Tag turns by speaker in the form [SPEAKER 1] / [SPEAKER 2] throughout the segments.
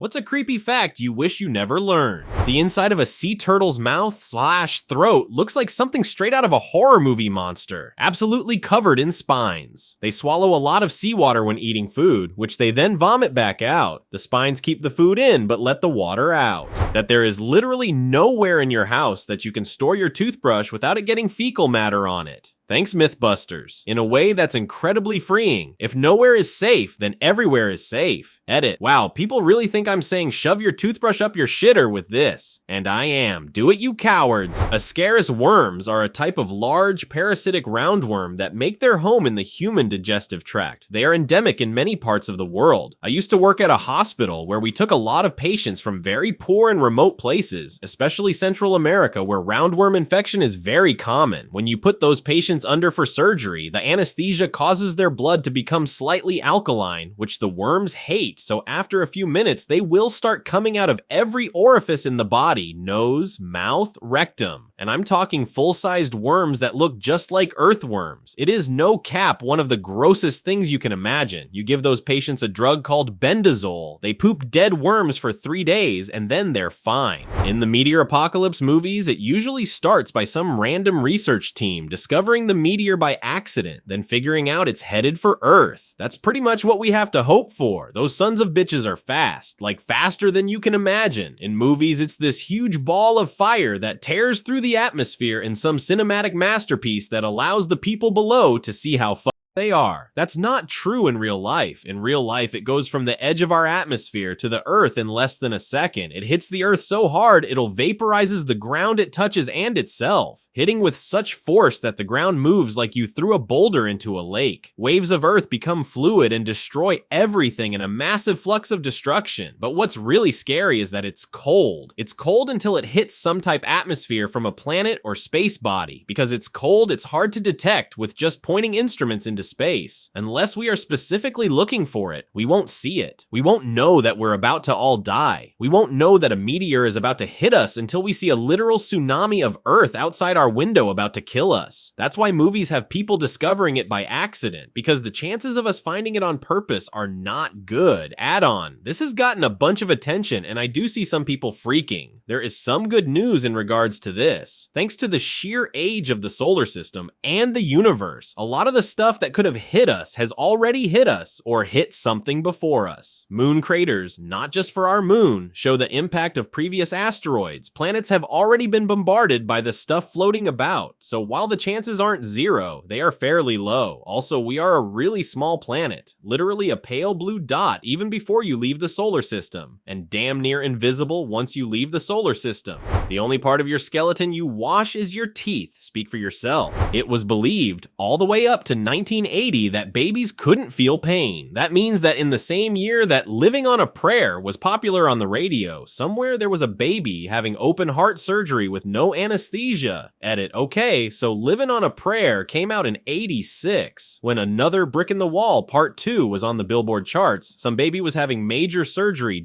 [SPEAKER 1] What's a creepy fact you wish you never learned? The inside of a sea turtle's mouth/throat looks like something straight out of a horror movie monster, absolutely covered in spines. They swallow a lot of seawater when eating food, which they then vomit back out. The spines keep the food in but let the water out. That there is literally nowhere in your house that you can store your toothbrush without it getting fecal matter on it. Thanks, Mythbusters. In a way that's incredibly freeing. If nowhere is safe, then everywhere is safe. Edit. Wow, people really think I'm saying shove your toothbrush up your shitter with this. And I am. Do it, you cowards. Ascaris worms are a type of large parasitic roundworm that make their home in the human digestive tract. They are endemic in many parts of the world. I used to work at a hospital where we took a lot of patients from very poor and remote places, especially Central America, where roundworm infection is very common. When you put those patients under for surgery, the anesthesia causes their blood to become slightly alkaline, which the worms hate, so after a few minutes they will start coming out of every orifice in the body: nose, mouth, rectum. And I'm talking full-sized worms that look just like earthworms. It is no cap one of the grossest things you can imagine. You give those patients a drug called bendazole, they poop dead worms for 3 days, and then they're fine. In the Meteor apocalypse movies, it usually starts by some random research team discovering the meteor by accident, then figuring out it's headed for Earth. That's pretty much what we have to hope for. Those sons of bitches are fast, like faster than you can imagine. In movies, it's this huge ball of fire that tears through the atmosphere in some cinematic masterpiece that allows the people below to see how they are. That's not true in real life. In real life, it goes from the edge of our atmosphere to the Earth in less than a second. It hits the Earth so hard, it'll vaporizes the ground it touches and itself, hitting with such force that the ground moves like you threw a boulder into a lake. Waves of Earth become fluid and destroy everything in a massive flux of destruction. But what's really scary is that it's cold. It's cold until it hits some type atmosphere from a planet or space body. Because it's cold, it's hard to detect with just pointing instruments into space. Unless we are specifically looking for it, we won't see it. We won't know that we're about to all die. We won't know that a meteor is about to hit us until we see a literal tsunami of Earth outside our window about to kill us. That's why movies have people discovering it by accident, because the chances of us finding it on purpose are not good. Add-on. This has gotten a bunch of attention, and I do see some people freaking. There is some good news in regards to this. Thanks to the sheer age of the solar system and the universe, a lot of the stuff that could have hit us has already hit us or hit something before us. Moon craters, not just for our moon, show the impact of previous asteroids. Planets have already been bombarded by the stuff floating about, so while the chances aren't zero, they are fairly low. Also, we are a really small planet, literally a pale blue dot even before you leave the solar system, and damn near invisible once you leave the solar system. The only part of your skeleton you wash is your teeth. Speak for yourself. It was believed all the way up to 1980 that babies couldn't feel pain. That means that in the same year that Living on a Prayer was popular on the radio, somewhere there was a baby having open heart surgery with no anesthesia. Edit. Okay, so Living on a Prayer came out in '86. When Another Brick in the Wall Part 2 was on the Billboard charts, some baby was having major surgery,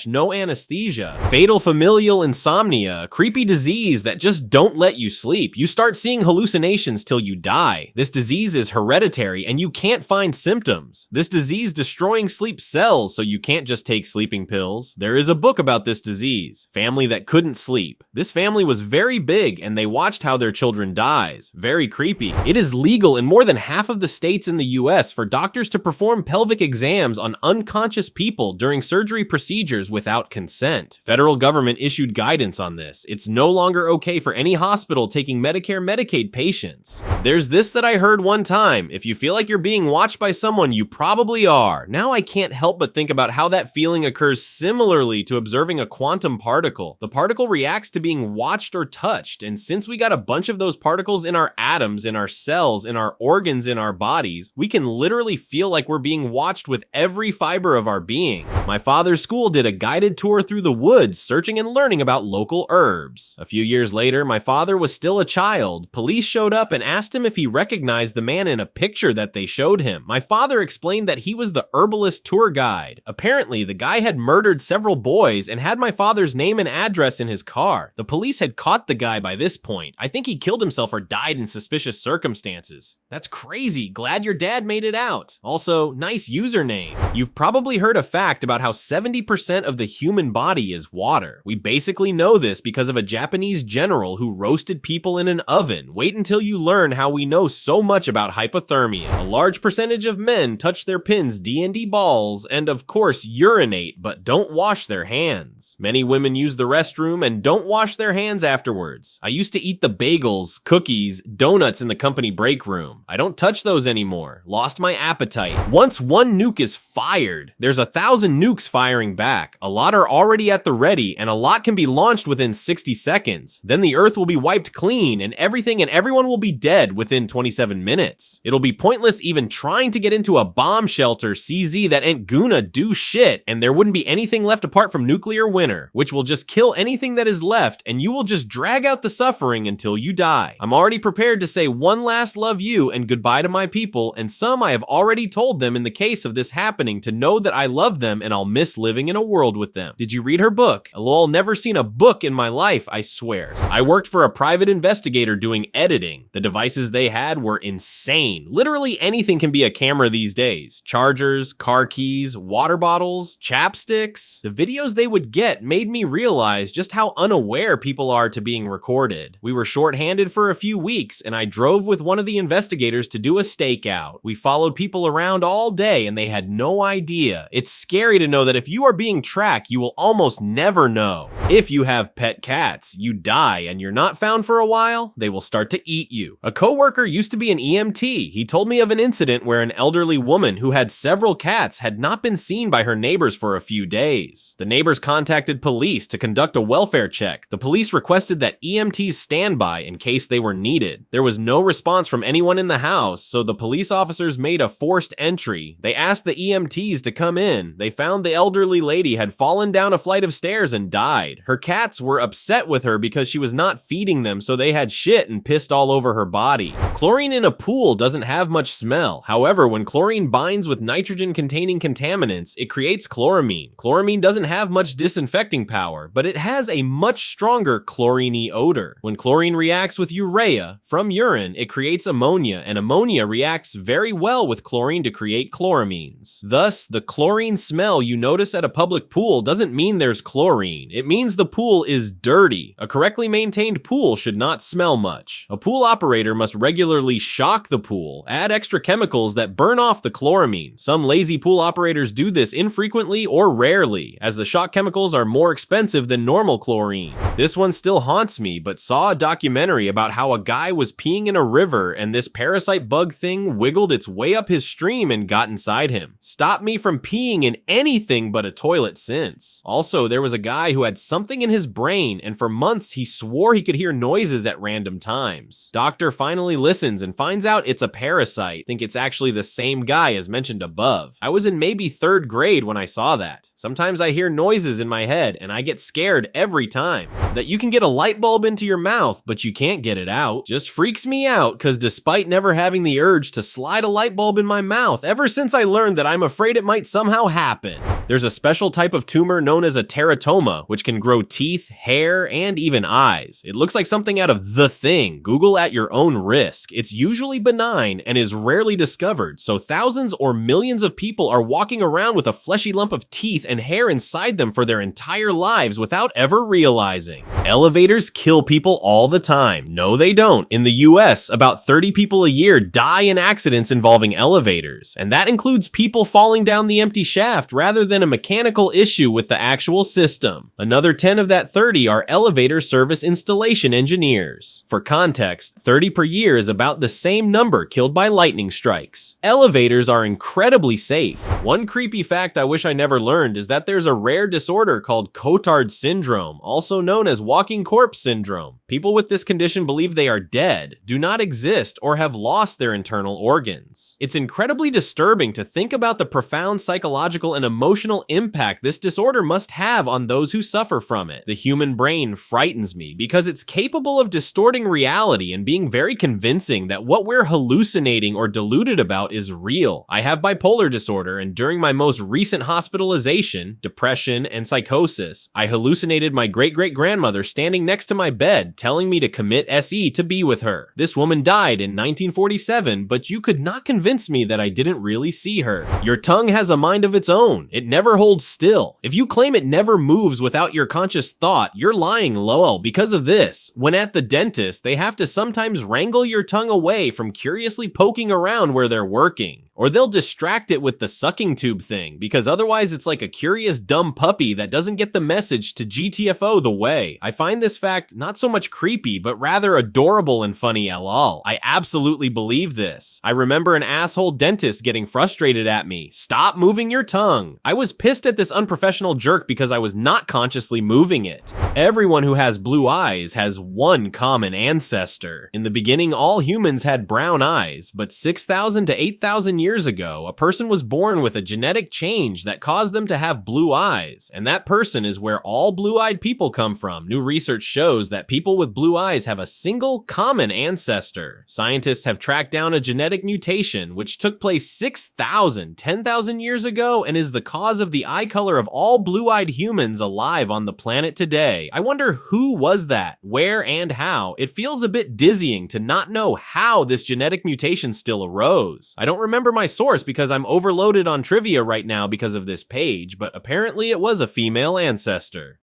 [SPEAKER 1] no anesthesia. Fatal familial insomnia, a creepy disease that just don't let you sleep. You start seeing hallucinations till you die. This disease is hereditary and you can't find symptoms. This disease destroying sleep cells, so you can't just take sleeping pills. There is a book about this disease, Family That Couldn't Sleep. This family was very big and they watched how their children dies. Very creepy. It is legal in more than half of the states in the US for doctors to perform pelvic exams on unconscious people during surgery procedures without consent. Federal government issued guidance on this. It's no longer okay for any hospital taking Medicare Medicaid patients. There's this that I heard one time: if you feel like you're being watched by someone, you probably are. Now I can't help but think about how that feeling occurs similarly to observing a quantum particle. The particle reacts to being watched or touched, and since we got a bunch of those particles in our atoms, in our cells, in our organs, in our bodies, we can literally feel like we're being watched with every fiber of our being. My father's school did a guided tour through the woods, searching and learning about local herbs. A few years later, my father was still a child. Police showed up and asked him if he recognized the man in a a picture that they showed him. My father explained that he was the herbalist tour guide. Apparently, the guy had murdered several boys and had my father's name and address in his car. The police had caught the guy by this point. I think he killed himself or died in suspicious circumstances. That's crazy. Glad your dad made it out. Also, nice username. You've probably heard a fact about how 70% of the human body is water. We basically know this because of a Japanese general who roasted people in an oven. Wait until you learn how we know so much about hypothermia. A large percentage of men touch their pins D&D balls and of course urinate, but don't wash their hands. Many women use the restroom and don't wash their hands afterwards. I used to eat the bagels, cookies, donuts in the company break room. I don't touch those anymore. Lost my appetite. Once one nuke is fired, there's 1,000 nukes firing back. A lot are already at the ready, and a lot can be launched within 60 seconds. Then the earth will be wiped clean, and everything and everyone will be dead within 27 minutes. It'll be pointless even trying to get into a bomb shelter CZ that ain't gonna do shit, and there wouldn't be anything left apart from nuclear winter, which will just kill anything that is left, and you will just drag out the suffering until you die. I'm already prepared to say one last love you and goodbye to my people, and some I have already told them in the case of this happening to know that I love them and I'll miss living in a world with them. Did you read her book? Lol, never seen a book in my life, I swear. I worked for a private investigator doing editing. The devices they had were insane. Literally anything can be a camera these days. Chargers, car keys, water bottles, chapsticks. The videos they would get made me realize just how unaware people are to being recorded. We were short-handed for a few weeks and I drove with one of the investigators to do a stakeout. We followed people around all day and they had no idea. It's scary to know that if you are being tracked, you will almost never know. If you have pet cats, you die and you're not found for a while, they will start to eat you. A coworker used to be an EMT. He told me of an incident where an elderly woman who had several cats had not been seen by her neighbors for a few days. The neighbors contacted police to conduct a welfare check. The police requested that EMTs stand by in case they were needed. There was no response from anyone in the house, so the police officers made a forced entry. They asked the EMTs to come in. They found the elderly lady had fallen down a flight of stairs and died. Her cats were upset with her because she was not feeding them, so they had shit and pissed all over her body. Chlorine in a pool doesn't have much smell. However, when chlorine binds with nitrogen-containing contaminants, it creates chloramine. Chloramine doesn't have much disinfecting power, but it has a much stronger chlorine-y odor. When chlorine reacts with urea from urine, it creates ammonia, and ammonia reacts very well with chlorine to create chloramines. Thus, the chlorine smell you notice at a public pool doesn't mean there's chlorine. It means the pool is dirty. A correctly maintained pool should not smell much. A pool operator must regularly shock the pool, add extra chemicals that burn off the chloramine. Some lazy pool operators do this infrequently or rarely, as the shock chemicals are more expensive than normal chlorine. This one still haunts me, but saw a documentary about how a guy was peeing in a river and this parasite bug thing wiggled its way up his stream and got inside him. Stopped me from peeing in anything but a toilet since. Also, there was a guy who had something in his brain, and for months he swore he could hear noises at random times. Doctor finally listens and finds out it's a parasite. Think it's actually the same guy as mentioned above. I was in maybe 3rd grade when I saw that. Sometimes I hear noises in my head and I get scared every time. That you can get a light bulb into your mouth, but you can't get it out, just freaks me out, cause despite never having the urge to slide a light bulb in my mouth ever since I learned that I'm afraid it might somehow happen. There's a special type of tumor known as a teratoma, which can grow teeth, hair, and even eyes. It looks like something out of The Thing. Google at your own risk. It's usually benign and is rarely discovered, so thousands or millions of people are walking around with a fleshy lump of teeth and hair inside them for their entire lives without ever realizing. Elevators kill people all the time. No, they don't. In the US, about 30 people a year die in accidents involving elevators, and that includes people falling down the empty shaft rather than a mechanical issue with the actual system. Another 10 of that 30 are elevator service installation engineers. For context, 30 per year is about the same number killed by lightning strikes. Elevators are incredibly safe. One creepy fact I wish I never learned is that there's a rare disorder called Cotard syndrome, also known as walking corpse syndrome. People with this condition believe they are dead, do not exist, or have lost their internal organs. It's incredibly disturbing to think about the profound psychological and emotional impact this disorder must have on those who suffer from it. The human brain frightens me because it's capable of distorting reality and being very convincing that what we're hallucinating or deluded about is real. I have bipolar disorder, and during my most recent hospitalization, depression, and psychosis, I hallucinated my great-great-grandmother standing next to my bed telling me to commit SE to be with her. This woman died in 1947, but you could not convince me that I didn't really see her. Your tongue has a mind of its own. It never holds still. If you claim it never moves without your conscious thought, you're lying, lol. Because of this, when at the dentist, they have to sometimes wrangle your tongue away from curiously poking around where they're working. Or they'll distract it with the sucking tube thing, because otherwise it's like a curious dumb puppy that doesn't get the message to GTFO the way. I find this fact not so much creepy, but rather adorable and funny lol. I absolutely believe this. I remember an asshole dentist getting frustrated at me. Stop moving your tongue. I was pissed at this unprofessional jerk because I was not consciously moving it. Everyone who has blue eyes has one common ancestor. In the beginning, all humans had brown eyes, but 6,000 to 8,000 years ago, a person was born with a genetic change that caused them to have blue eyes, and that person is where all blue-eyed people come from. New research shows that people with blue eyes have a single common ancestor. Scientists have tracked down a genetic mutation which took place 6,000, 10,000 years ago and is the cause of the eye color of all blue-eyed humans alive on the planet today. I wonder who was that, where, and how. It feels a bit dizzying to not know how this genetic mutation still arose. I don't remember my source because I'm overloaded on trivia right now because of this page, but apparently it was a female ancestor.